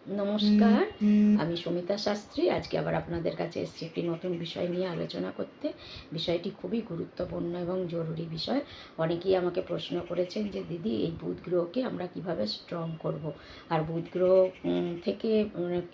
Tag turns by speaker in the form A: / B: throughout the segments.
A: নমস্কার, আমি সুমিতা শাস্ত্রী। আজকে আবার আপনাদের কাছে এসেছি একটি নতুন বিষয় নিয়ে আলোচনা করতে। বিষয়টি খুবই গুরুত্বপূর্ণ এবং জরুরি বিষয়। অনেকেই আমাকে প্রশ্ন করেছেন যে দিদি, এই বুধ গ্রহকে আমরা কিভাবে স্ট্রং করব, আর বুধ গ্রহ থেকে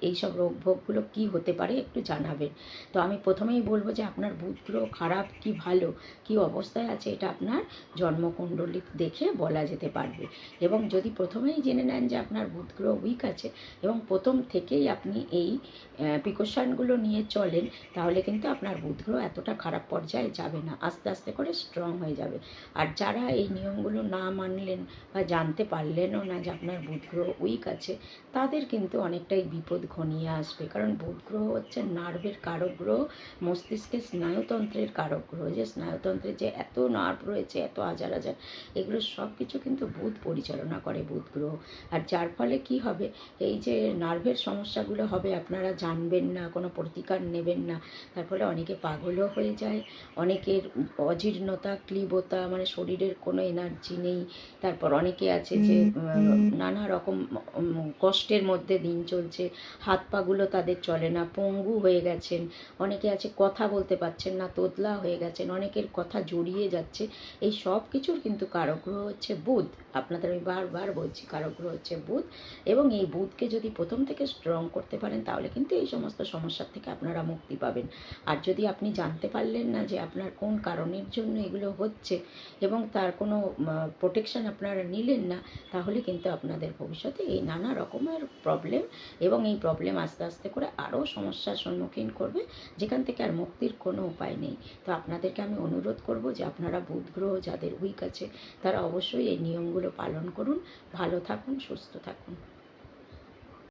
A: এইসব রোগ ভোগগুলো কী হতে পারে একটু জানাবেন। তো আমি প্রথমেই বলবো যে আপনার বুধ গ্রহ খারাপ কি ভালো, কি অবস্থায় আছে, এটা আপনার জন্মকুণ্ডলী দেখে বলা যেতে পারবে। এবং যদি প্রথমেই জেনে নেন যে আপনার বুধ গ্রহ উইক আছে এবং প্রথম থেকেই আপনি এই প্রিকশনগুলো নিয়ে চলেন, তাহলে কিন্তু আপনার বুধ গ্রহ এতটা খারাপ পর্যায়ে যাবে না, আস্তে আস্তে করে স্ট্রং হয়ে যাবে। আর যারা এই নিয়মগুলো না মানলেন বা জানতে পারলেনও না যে আপনার বুধ গ্রহ উইক আছে, তাদের কিন্তু অনেকটাই বিপদ ঘনিয়ে আসবে। কারণ বুধ গ্রহ হচ্ছে নার্ভের কারক গ্রহ, মস্তিষ্কের স্নায়ুতন্ত্রের কারক গ্রহ। যে স্নায়ুতন্ত্রের যে এত নার্ভ রয়েছে, এত হাজার হাজার, এগুলো সব কিছু কিন্তু বুধ পরিচালনা করে, বুধ গ্রহ। আর যার ফলে কি হবে, এই যে নার্ভের সমস্যাগুলো হবে, আপনারা জানবেন না, কোনো প্রতিকার নেবেন না, তার ফলে অনেকে পাগলও হয়ে যায়, অনেকের অজীর্ণতা, ক্লীবতা, মানে শরীরের কোনো এনার্জি নেই। তারপর অনেকে আছে যে নানা রকম কষ্টের মধ্যে দিন চলছে, হাত পাগুলো তাদের চলে না, পঙ্গু হয়ে গেছেন। অনেকে আছে কথা বলতে পারছেন না, তোতলা হয়ে গেছেন, অনেকের কথা জড়িয়ে যাচ্ছে। এই সব কিছুর কিন্তু কারক গ্রহ হচ্ছে বুধ। আপনাদের আমি বারবার বলছি, কারক গ্রহ হচ্ছে বুধ। এবং এই বুধকে যদি প্রথম থেকে স্ট্রং করতে পারেন, তাহলে কিন্তু এই সমস্ত সমস্যার থেকে আপনারা মুক্তি পাবেন। আর যদি আপনি জানতে পারলেন না যে আপনার কোন কারণের জন্য এগুলো হচ্ছে এবং তার কোনো প্রোটেকশন আপনারা নিলেন না, তাহলে কিন্তু আপনাদের ভবিষ্যতে এই নানা রকমের প্রবলেম, এবং এই প্রবলেম আস্তে আস্তে করে আরও সমস্যার সম্মুখীন করবে, যেখান থেকে আর মুক্তির কোনো উপায় নেই। তো আপনাদেরকে আমি অনুরোধ করব যে আপনারা বুধ গ্রহ যাদের উইক আছে, তারা অবশ্যই এই নিয়মগুলো পালন করুন। ভালো থাকুন, সুস্থ থাকুন।